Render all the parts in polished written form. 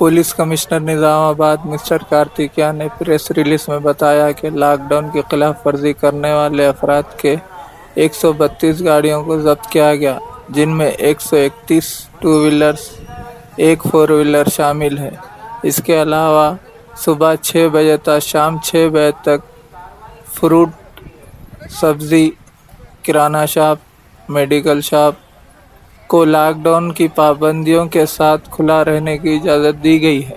Police commissioner Nizamabad mister Karthikeyan ने press release में बताया कि लॉकडाउन की खिलाफ वर्जी करने वाले अफराद के 132 गाड़ियों को जब्त किया गया, जिनमें 131 टू व्हीलर्स, एक फोर व्हीलर शामिल है। इसके अलावा सुबह 6 बजे तक शाम 6 बजे तक फ्रूट, सब्जी, किराना शॉप, मेडिकल शॉप को लॉकडाउन की पाबंदियों के साथ खुला रहने की इजाज़त दी गई है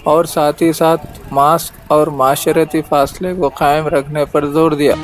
और साथ ही साथ मास्क और माशरती फासले को कायम रखने पर जोर दिया।